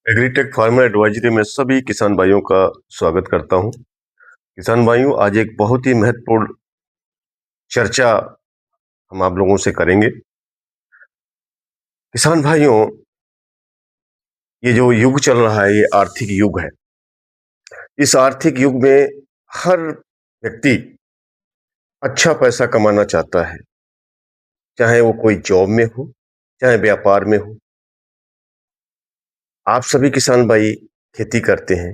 Agritech farmer advisory में सभी किसान भाइयों का स्वागत करता हूं। किसान भाइयों, आज एक बहुत ही महत्वपूर्ण चर्चा हम आप लोगों से करेंगे। किसान भाइयों, ये जो युग चल रहा है, ये आर्थिक युग है। इस आर्थिक युग में हर व्यक्ति अच्छा पैसा कमाना चाहता है, चाहे वो कोई जॉब में हो, चाहे व्यापार में हो। आप सभी किसान भाई खेती करते हैं।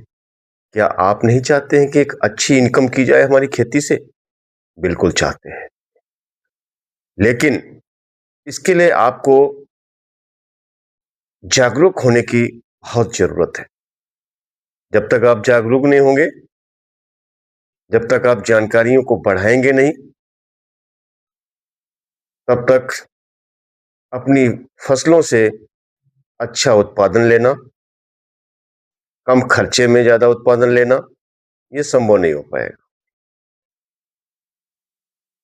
क्या आप नहीं चाहते हैं कि एक अच्छी इनकम की जाए हमारी खेती से? बिल्कुल चाहते हैं, लेकिन इसके लिए आपको जागरूक होने की बहुत जरूरत है। जब तक आप जागरूक नहीं होंगे, जब तक आप जानकारियों को बढ़ाएंगे नहीं, तब तक अपनी फसलों से अच्छा उत्पादन लेना, कम खर्चे में ज्यादा उत्पादन लेना, ये संभव नहीं हो पाएगा।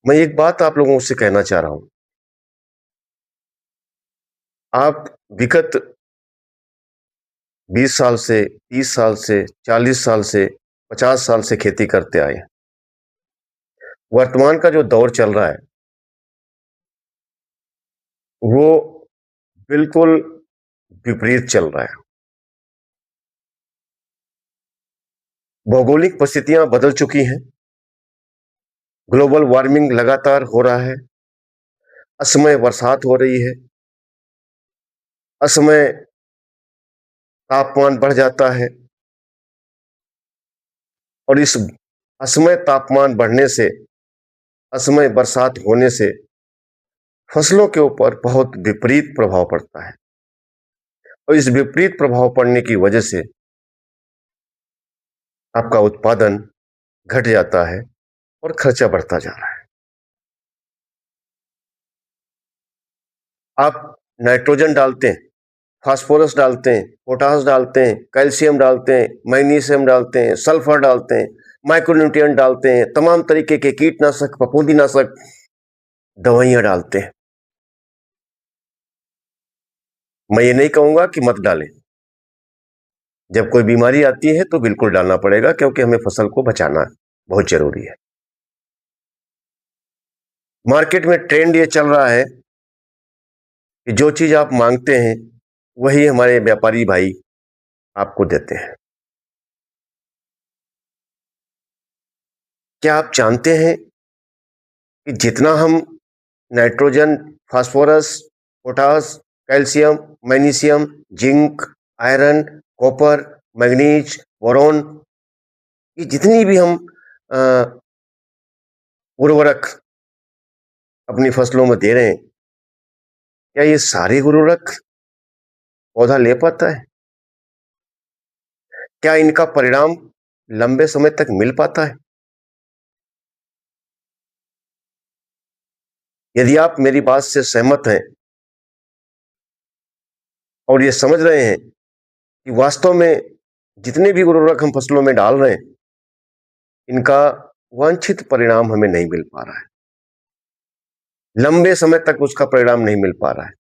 मैं एक बात आप लोगों से कहना चाह रहा हूं। आप विगत 20 साल से, 30 साल से, 40 साल से, 50 साल से खेती करते आए हैं। वर्तमान का जो दौर चल रहा है, वो बिल्कुल विपरीत चल रहा है। भौगोलिक परिस्थितियां बदल चुकी हैं। ग्लोबल वार्मिंग लगातार हो रहा है। असमय बरसात हो रही है। असमय तापमान बढ़ जाता है। और इस असमय तापमान बढ़ने से, असमय बरसात होने से फसलों के ऊपर बहुत विपरीत प्रभाव पड़ता है। और इस विपरीत प्रभाव पड़ने की वजह से आपका उत्पादन घट जाता है और खर्चा बढ़ता जा रहा है। आप नाइट्रोजन डालते हैं, फास्फोरस डालते हैं, पोटास डालते हैं, कैल्शियम डालते हैं, मैग्नीशियम डालते हैं, सल्फर डालते हैं, माइक्रोन्यूट्रिएंट डालते हैं, तमाम तरीके के कीटनाशक, फफूंदीनाशक दवाइयां डालते हैं। मैं ये नहीं कहूंगा कि मत डालें। जब कोई बीमारी आती है तो बिल्कुल डालना पड़ेगा, क्योंकि हमें फसल को बचाना बहुत जरूरी है। मार्केट में ट्रेंड ये चल रहा है कि जो चीज आप मांगते हैं वही हमारे व्यापारी भाई आपको देते हैं। क्या आप जानते हैं कि जितना हम nitrogen, phosphorus, potash, calcium, magnesium, zinc, iron, copper, manganese, boron, ये जितनी भी हम उर्वरक अपनी फसलों में दे रहे हैं, क्या ये सारे उर्वरक पौधा ले पाता है? क्या इनका परिणाम लंबे समय तक मिल पाता है? यदि आप मेरी बात से सहमत हैं और ये समझ रहे हैं कि वास्तव में जितने भी उर्वरक हम फसलों में डाल रहे हैं, इनका वांछित परिणाम हमें नहीं मिल पा रहा है, लंबे समय तक उसका परिणाम नहीं मिल पा रहा है।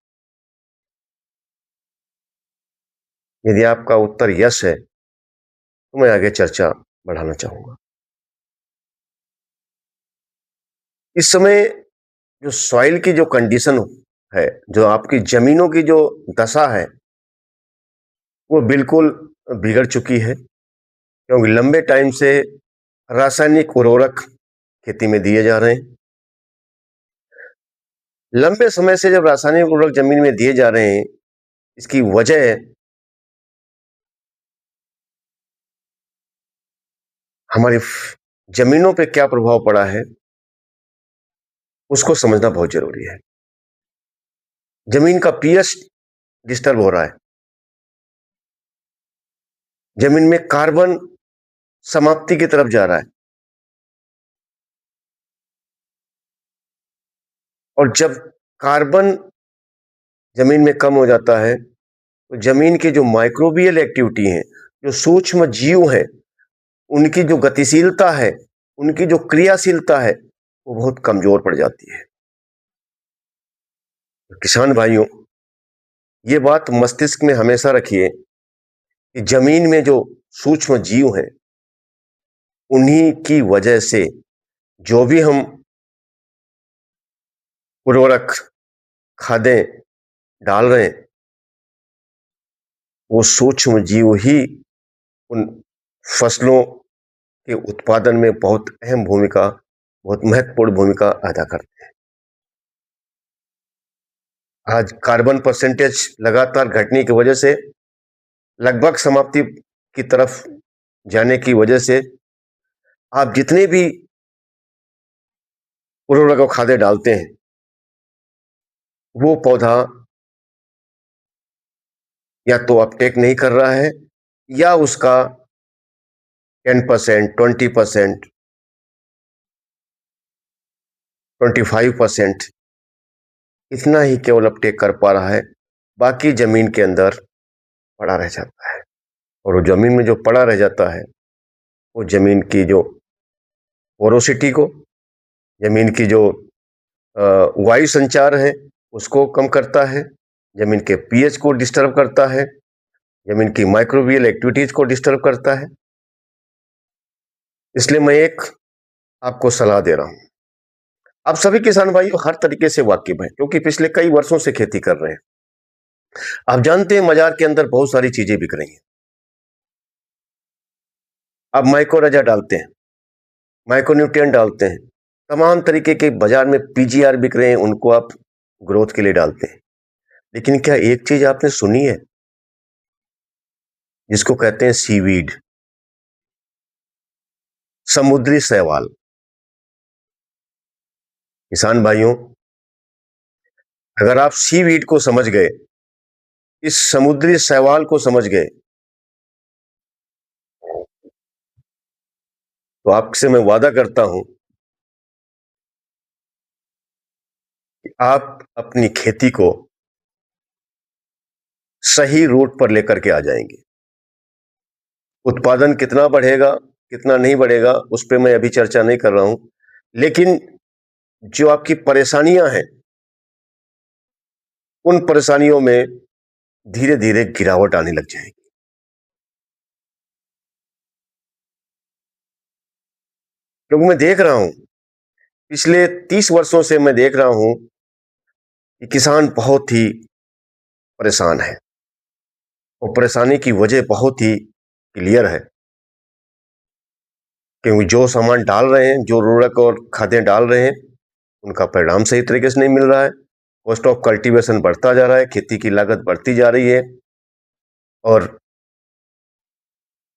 यदि आपका उत्तर यस है, तो मैं आगे चर्चा बढ़ाना चाहूंगा। इस समय जो सॉइल की जो कंडीशन है, जो आपकी जमीनों की जो दशा है, वो बिल्कुल बिगड़ चुकी है, क्योंकि लंबे टाइम से रासायनिक उर्वरक खेती में दिए जा रहे हैं। लंबे समय से जब रासायनिक उर्वरक जमीन में दिए जा रहे हैं, इसकी वजह हमारी जमीनों पे क्या प्रभाव पड़ा है, उसको समझना बहुत जरूरी है। जमीन का पीएच डिस्टर्ब हो रहा है। जमीन में कार्बन समाप्ति की तरफ जा रहा है। और जब कार्बन जमीन में कम हो जाता है, तो जमीन की जो माइक्रोबियल एक्टिविटी है, जो सूक्ष्म जीव है, उनकी जो गतिशीलता है, उनकी जो क्रियाशीलता है, वो बहुत कमजोर पड़ जाती है। किसान भाइयों, ये बात मस्तिष्क में हमेशा रखिए कि जमीन में जो सूक्ष्म जीव हैं, उन्हीं की वजह से जो भी हम उर्वरक, खादें डाल रहे हैं, वो सूक्ष्म जीव ही उन फसलों के उत्पादन में बहुत अहम भूमिका, बहुत महत्वपूर्ण भूमिका अदा करते हैं। आज कार्बन परसेंटेज लगातार घटने की वजह से, लगभग समाप्ति की तरफ जाने की वजह से, आप जितने भी उर्वरक और खादें डालते हैं, वो पौधा या तो अपटेक नहीं कर रहा है, या उसका 10%, 20%, 25% इतना ही केवल अपटेक कर पा रहा है। बाकी जमीन के अंदर पड़ा रह जाता है, और वो जमीन में जो पड़ा रह जाता है, वो जमीन की जो पोरोसिटी को, जमीन की जो वायु संचार है, उसको कम करता है, जमीन के पीएच को डिस्टर्ब करता है, जमीन की माइक्रोबियल एक्टिविटीज को डिस्टर्ब करता है। इसलिए मैं एक आपको सलाह दे रहा हूं। आप सभी किसान भाई हर तरीके से वाकिफ हैं, क्योंकि पिछले कई वर्षों से खेती कर रहे हैं। आप जानते हैं बाजार के अंदर बहुत सारी चीजें बिक रही हैं। आप माइक्रोरजा डालते हैं, माइक्रोन्यूट्रिएंट डालते हैं, तमाम तरीके के बाजार में पीजीआर बिक रहे हैं, उनको आप ग्रोथ के लिए डालते हैं। लेकिन क्या एक चीज आपने सुनी है, जिसको कहते हैं सीवीड, समुद्री शैवाल? किसान भाइयों, अगर आप सीवीड को समझ गए, इस समुद्री शैवाल को समझ गए, तो आपसे मैं वादा करता हूं कि आप अपनी खेती को सही रूट पर लेकर के आ जाएंगे। उत्पादन कितना बढ़ेगा, कितना नहीं बढ़ेगा, उस पर मैं अभी चर्चा नहीं कर रहा हूं, लेकिन जो आपकी परेशानियां हैं, उन परेशानियों में धीरे धीरे गिरावट आने लग जाएगी। क्योंकि मैं देख रहा हूं, पिछले 30 वर्षों से मैं देख रहा हूं कि किसान बहुत ही परेशान है, और परेशानी की वजह बहुत ही क्लियर है। क्योंकि जो सामान डाल रहे हैं, जो उर्वरक और खादें डाल रहे हैं, उनका परिणाम सही तरीके से नहीं मिल रहा है। कॉस्ट ऑफ कल्टीवेशन बढ़ता जा रहा है, खेती की लागत बढ़ती जा रही है, और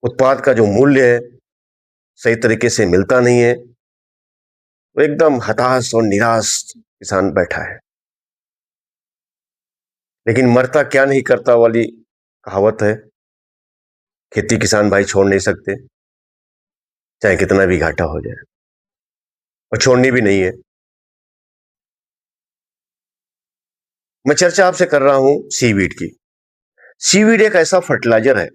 उत्पाद का जो मूल्य है सही तरीके से मिलता नहीं है। तो एकदम हताश और निराश किसान बैठा है। लेकिन मरता क्या नहीं करता वाली कहावत है, खेती किसान भाई छोड़ नहीं सकते, चाहे कितना भी घाटा हो जाए, और छोड़नी भी नहीं है। मैं चर्चा आपसे कर रहा हूं सीवीड की। सीवीड एक ऐसा फर्टिलाइजर है,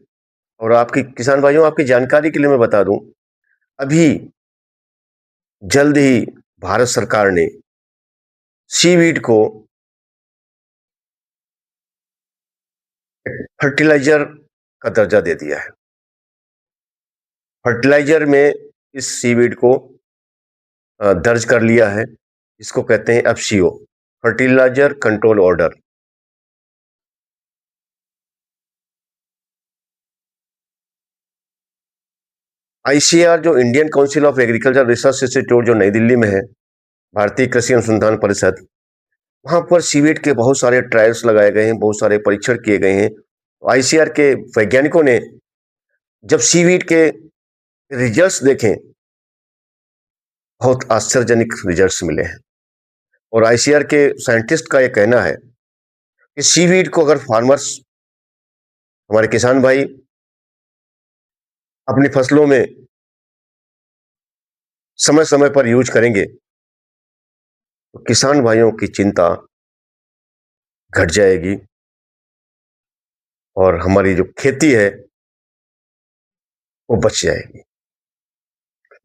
और आपकी किसान भाइयों, आपकी जानकारी के लिए मैं बता दूं, अभी जल्द ही भारत सरकार ने सीवीड को फर्टिलाइजर का दर्जा दे दिया है। फर्टिलाइजर में इस सीवीड को दर्ज कर लिया है, जिसको कहते हैं FCO, fertiliser control order. ICR, जो Indian council of agriculture research institute, जो नई दिल्ली में है, भारतीय कृषि अनुसंधान परिषद, वहां पर सीवीड के बहुत सारे ट्रायल्स लगाए गए हैं, बहुत सारे परीक्षण किए गए हैं। आईसीआर के वैज्ञानिकों ने जब सीवीड के रिजल्ट्स देखें, बहुत आश्चर्यजनक रिजल्ट्स मिले हैं। और आईसीआर के साइंटिस्ट का यह कहना है कि सीवीड को अगर फार्मर्स, हमारे किसान भाई, अपनी फसलों में समय समय पर यूज करेंगे, तो किसान भाइयों की चिंता घट जाएगी, और हमारी जो खेती है वो बच जाएगी।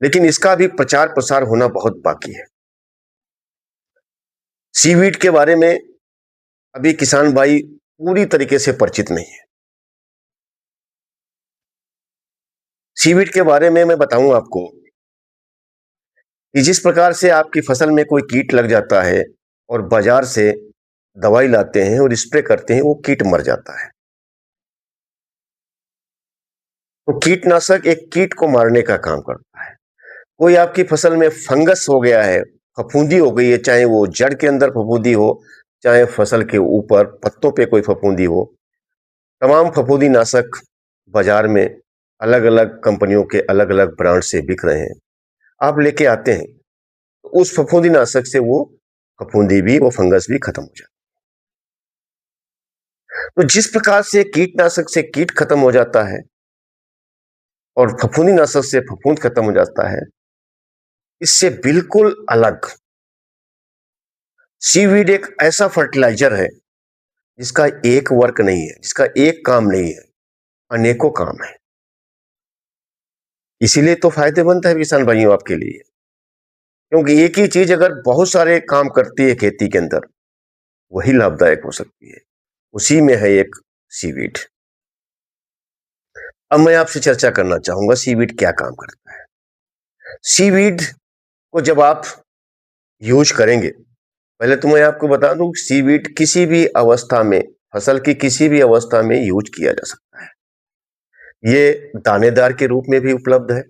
लेकिन इसका भी प्रचार प्रसार होना बहुत बाकी है। सीवीड के बारे में अभी किसान भाई पूरी तरीके से परिचित नहीं है। सीवीड के बारे में मैं बताऊं आपको कि जिस प्रकार से आपकी फसल में कोई कीट लग जाता है और बाजार से दवाई लाते हैं और स्प्रे करते हैं, वो कीट मर जाता है। तो कीटनाशक एक कीट को मारने का काम करता है। कोई आपकी फसल में फंगस हो गया है, फफूंदी हो गई है, चाहे वो जड़ के अंदर फफूंदी हो, चाहे फसल के ऊपर पत्तों पे कोई फफूंदी हो, तमाम फफूंदी नाशक बाजार में अलग अलग कंपनियों के अलग अलग ब्रांड से बिक रहे हैं। आप लेके आते हैं तो उस फफूंदी नाशक से वो फफूंदी भी, वो फंगस भी खत्म हो जाता है। तो जिस प्रकार से कीटनाशक से कीट खत्म हो जाता है और फफूंदी नाशक से फफूंद खत्म हो जाता है, इससे बिल्कुल अलग सीवीड एक ऐसा फर्टिलाइजर है जिसका एक वर्क नहीं है, जिसका एक काम नहीं है, अनेकों काम है। इसीलिए तो फायदेमंद है किसान भाइयों आपके लिए, क्योंकि एक ही चीज अगर बहुत सारे काम करती है खेती के अंदर, वही लाभदायक हो सकती है। उसी में है एक सीवीड। अब मैं आपसे चर्चा करना चाहूंगा सीवीड क्या काम करता है। सीवीड को जब आप यूज करेंगे, पहले तो मैं आपको बता दूं सीवीड किसी भी अवस्था में, फसल की किसी भी अवस्था में यूज किया जा सकता है। ये दानेदार के रूप में भी उपलब्ध है,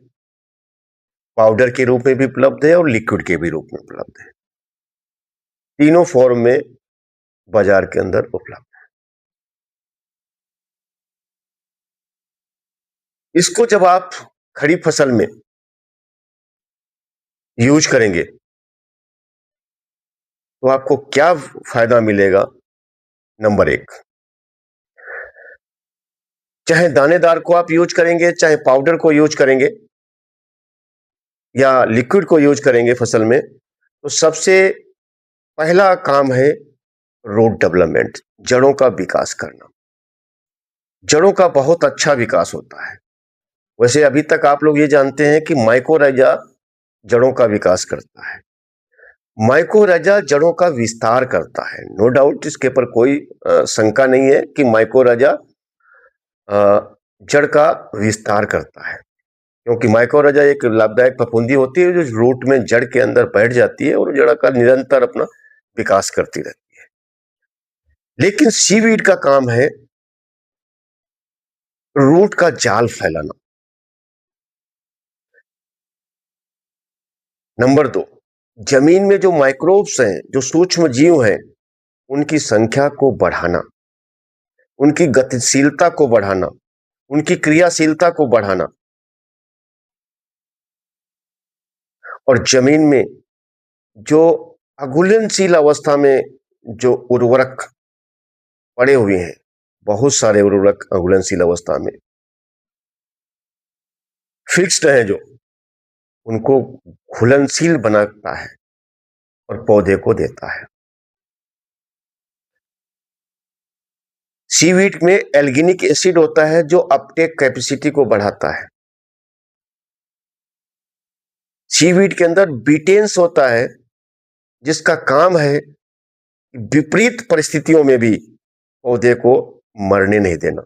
पाउडर के रूप में भी उपलब्ध है और लिक्विड के भी रूप में उपलब्ध है। तीनों फॉर्म में बाजार के अंदर उपलब्ध है। इसको जब आप खड़ी फसल में यूज करेंगे तो आपको क्या फायदा मिलेगा। नंबर एक, चाहे दानेदार को आप यूज करेंगे, चाहे पाउडर को यूज करेंगे या लिक्विड को यूज करेंगे फसल में, तो सबसे पहला काम है रूट डेवलपमेंट, जड़ों का विकास करना। जड़ों का बहुत अच्छा विकास होता है। वैसे अभी तक आप लोग ये जानते हैं कि माइकोराइजा जड़ों का विकास करता है, माइकोराइजा जड़ों का विस्तार करता है। नो डाउट, इसके ऊपर कोई शंका नहीं है कि माइकोराइजा जड़ का विस्तार करता है, क्योंकि माइकोराइजा एक लाभदायक फफूंदी होती है जो रूट में, जड़ के अंदर बैठ जाती है और जड़ का निरंतर अपना विकास करती रहती है। लेकिन सीवीड का काम है रूट का जाल फैलाना। नंबर दो, जमीन में जो माइक्रोब्स हैं, जो सूक्ष्म जीव हैं, उनकी संख्या को बढ़ाना, उनकी गतिशीलता को बढ़ाना, उनकी क्रियाशीलता को बढ़ाना और जमीन में जो अघुलनशील अवस्था में जो उर्वरक पड़े हुए हैं, बहुत सारे उर्वरक अघुलनशील अवस्था में फिक्स्ड हैं, जो उनको घुलनशील बनाता है और पौधे को देता है। सीवीड में एल्गिनिक एसिड होता है जो अपटेक कैपेसिटी को बढ़ाता है। सीवीड के अंदर बीटेंस होता है जिसका काम है विपरीत परिस्थितियों में भी पौधे को मरने नहीं देना।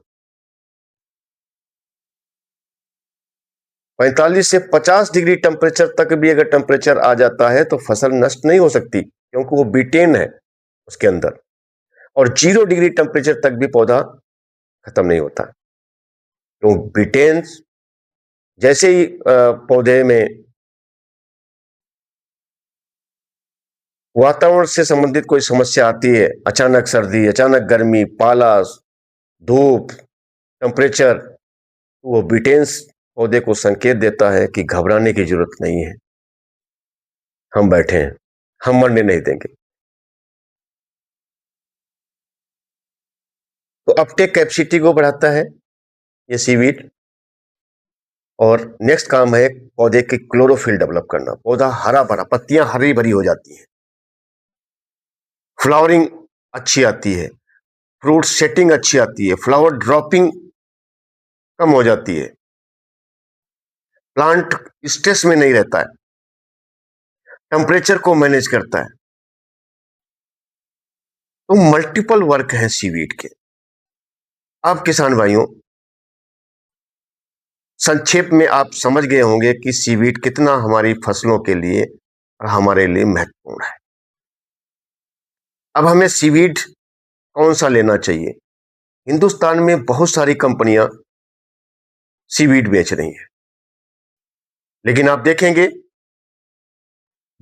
45 से 50 डिग्री टेम्परेचर तक भी अगर टेम्परेचर आ जाता है तो फसल नष्ट नहीं हो सकती, क्योंकि वो बीटेन है उसके अंदर। और 0 डिग्री टेम्परेचर तक भी पौधा खत्म नहीं होता, तो बीटेन जैसे ही पौधे में वातावरण से संबंधित कोई समस्या आती है, अचानक सर्दी, अचानक गर्मी, पाला, धूप, टेम्परेचर, वो बीटेंस पौधे को संकेत देता है कि घबराने की जरूरत नहीं है, हम बैठे हैं, हम मरने नहीं देंगे। तो अपटेक कैपेसिटी को बढ़ाता है ये सीवीड। और नेक्स्ट काम है पौधे की क्लोरोफिल डेवलप करना। पौधा हरा भरा, पत्तियां हरी भरी हो जाती हैं, फ्लावरिंग अच्छी आती है, फ्रूट सेटिंग अच्छी आती है, फ्लावर ड्रॉपिंग कम हो जाती है, प्लांट स्ट्रेस में नहीं रहता है, टेम्परेचर को मैनेज करता है। तो मल्टीपल वर्क है सीवीड के। अब किसान भाइयों, संक्षेप में आप समझ गए होंगे कि सीवीड कितना हमारी फसलों के लिए और हमारे लिए महत्वपूर्ण है। अब हमें सीवीड कौन सा लेना चाहिए? हिंदुस्तान में बहुत सारी कंपनियां सीवीड बेच रही हैं, लेकिन आप देखेंगे,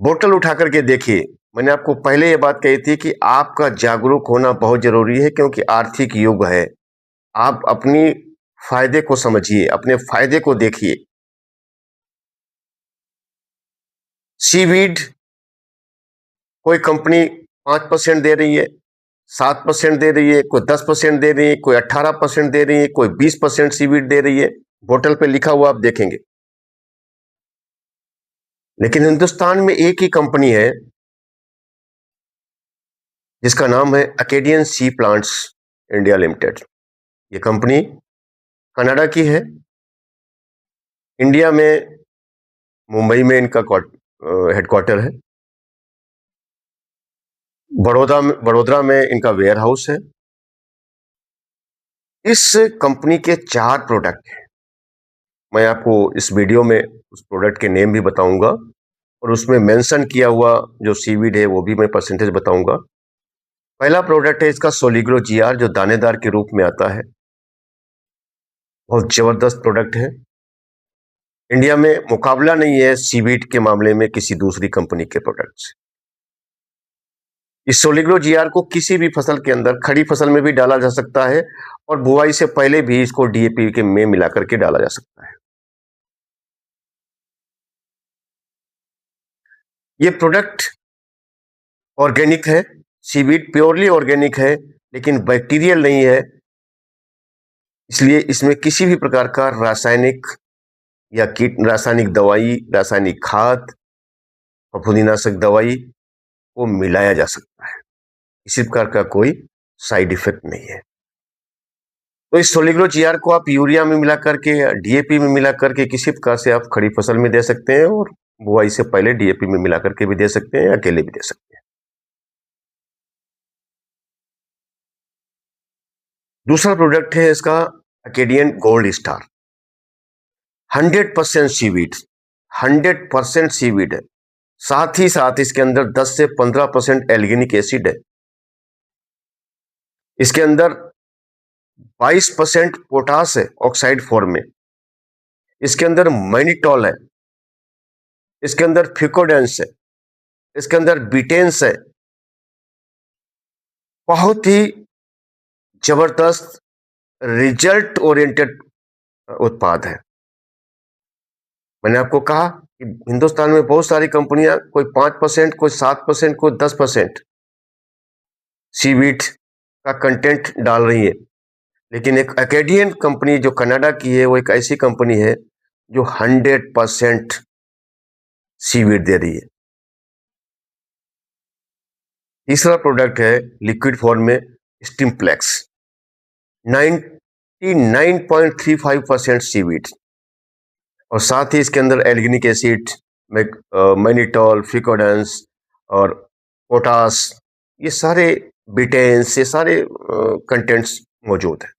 बोतल उठा करके देखिए। मैंने आपको पहले ये बात कही थी कि आपका जागरूक होना बहुत जरूरी है, क्योंकि आर्थिक युग है। आप अपनी फायदे को समझिए, अपने फायदे को देखिए। सीवीड कोई कंपनी 5% दे रही है, 7% दे रही है, कोई 10% दे रही है, कोई 18% दे रही है, कोई 20% सीवीड दे रही है। बोतल पे लिखा हुआ आप देखेंगे। लेकिन हिंदुस्तान में एक ही कंपनी है जिसका नाम है अकेडियन सी प्लांट्स इंडिया लिमिटेड। ये कंपनी कनाडा की है। इंडिया में मुंबई में इनका हेडक्वार्टर है। बड़ोदरा में इनका वेयर हाउस है। इस कंपनी के 4 प्रोडक्ट हैं। मैं आपको इस वीडियो में उस प्रोडक्ट के नेम भी बताऊंगा, और उसमें मेंशन किया हुआ जो सीवीड है वो भी मैं परसेंटेज बताऊंगा। पहला प्रोडक्ट है इसका सोलिग्रो जीआर, जो दानेदार के रूप में आता है। बहुत जबरदस्त प्रोडक्ट है। इंडिया में मुकाबला नहीं है सीवीड के मामले में किसी दूसरी कंपनी के प्रोडक्ट से। इस सोलिग्रो जीआर को किसी भी फसल के अंदर, खड़ी फसल में भी डाला जा सकता है, और बुआई से पहले भी इसको डीएपी के में मिलाकर के डाला जा सकता है। ये प्रोडक्ट ऑर्गेनिक है। सीवीड प्योरली ऑर्गेनिक है, लेकिन बैक्टीरियल नहीं है। इसलिए इसमें किसी भी प्रकार का रासायनिक या रासायनिक दवाई, रासायनिक खाद, फफूंदीनाशक दवाई को मिलाया जा सकता है। इसी प्रकार का कोई साइड इफेक्ट नहीं है। तो इस सोलिग्रो जीआर को आप यूरिया में मिला करके या डीएपी में मिला करके किसी प्रकार से आप खड़ी फसल में दे सकते हैं, और बुआई से पहले डीएपी में मिला करके भी दे सकते हैं, या अकेले भी दे सकते हैं। दूसरा प्रोडक्ट है इसका Akkadian gold star. 100% seaweed, 100% seaweed है। साथ ही साथ इसके अंदर 10 से 15% एल्गिनिक एसिड है। इसके अंदर 22% पोटास है ऑक्साइड फॉर्म में। इसके अंदर मैनिटॉल है। इसके अंदर फिकोडेंस है। इसके अंदर बिटेंस है। बहुत ही जबरदस्त रिजल्ट ओरिएंटेड उत्पाद है। मैंने आपको कहा कि हिंदुस्तान में बहुत सारी कंपनियां, कोई 5%, कोई 7%, कोई 10% सीवीड का कंटेंट डाल रही है। लेकिन एक अकेडियन कंपनी जो कनाडा की है, वो एक ऐसी कंपनी है जो 100% सीवीड दे रही है। तीसरा प्रोडक्ट है लिक्विड फॉर्म में स्टिम्प्लेक्स, 99.35% सीवीड, और साथ ही इसके अंदर एल्गिनिक एसिड, मैनिटॉल, फिकोडेंस और पोटास, ये सारे बिटेंस, ये सारे कंटेंट्स मौजूद हैं।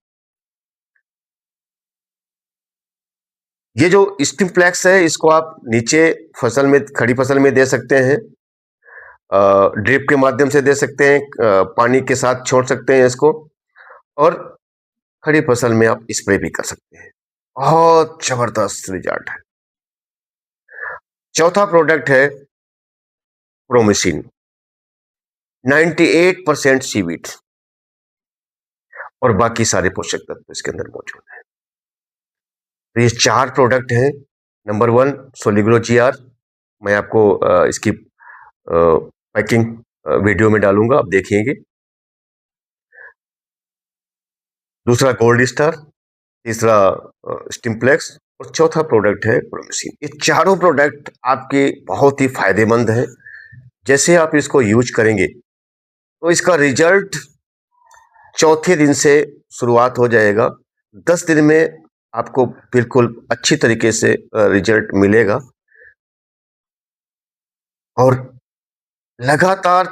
ये जो स्टिम्प्लेक्स है, इसको आप नीचे फसल में, खड़ी फसल में दे सकते हैं, ड्रिप के माध्यम से दे सकते हैं, पानी के साथ छोड़ सकते हैं इसको, और खड़ी फसल में आप स्प्रे भी कर सकते हैं। बहुत जबरदस्त रिजल्ट है। चौथा प्रोडक्ट है प्रोमिसिन, 98% सीवीड, और बाकी सारे पोषक तत्व इसके अंदर मौजूद हैं। तो ये 4 प्रोडक्ट हैं। नंबर 1 सोलिग्रो जीआर, मैं आपको इसकी पैकिंग वीडियो में डालूंगा, आप देखिएंगे। दूसरा गोल्ड स्टार, तीसरा स्टिम्प्लेक्स, और चौथा प्रोडक्ट है प्रोमिसिन। ये चारों प्रोडक्ट आपके बहुत ही फायदेमंद हैं। जैसे आप इसको यूज करेंगे तो इसका रिजल्ट चौथे दिन से शुरुआत हो जाएगा। 10 दिन में आपको बिल्कुल अच्छी तरीके से रिजल्ट मिलेगा, और लगातार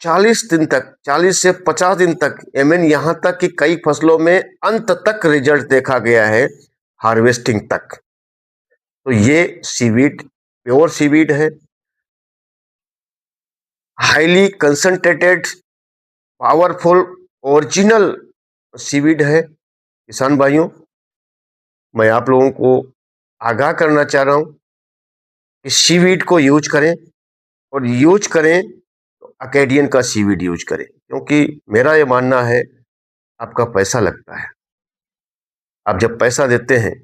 40 दिन तक, 40 से 50 दिन तक, यहां तक कि कई फसलों में अंत तक रिजल्ट देखा गया है, हार्वेस्टिंग तक। तो ये सीवीड प्योर सीवीड है, highly concentrated, powerful, original seaweed है। किसान भाइयों, मैं आप लोगों को आगाह करना चाह रहा हूं कि सीवीड को यूज करें, और यूज करें तो अकेडियन का सीवीड यूज करें, क्योंकि मेरा यह मानना है आपका पैसा लगता है। आप जब पैसा देते हैं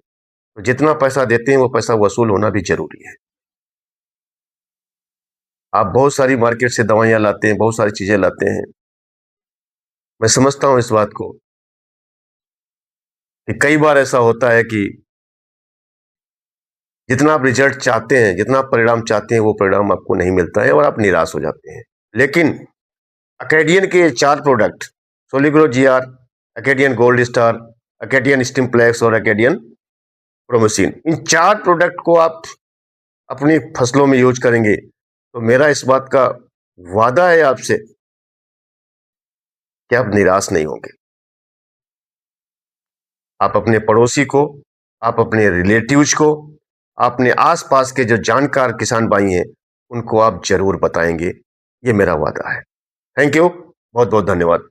तो जितना पैसा देते हैं वो पैसा वसूल होना भी जरूरी है। आप बहुत सारी मार्केट से दवाइयां लाते हैं, बहुत सारी चीजें लाते हैं। मैं समझता हूं इस बात को कि कई बार ऐसा होता है कि जितना आप रिजल्ट चाहते हैं, जितना आप परिणाम चाहते हैं, वो परिणाम आपको नहीं मिलता है और आप निराश हो जाते हैं। लेकिन अकेडियन के 4 product, Soligro GR, Acadian gold star, Acadian Stimplex और अकेडियन प्रोमोसिन, इन 4 प्रोडक्ट को आप अपनी फसलों में यूज करेंगे तो मेरा इस बात का वादा है आपसे कि आप निराश नहीं होंगे। आप अपने पड़ोसी को, आप अपने रिलेटिव्स को, अपने आसपास के जो जानकार किसान भाई हैं, उनको आप जरूर बताएंगे। ये मेरा वादा है। थैंक यू, बहुत बहुत धन्यवाद।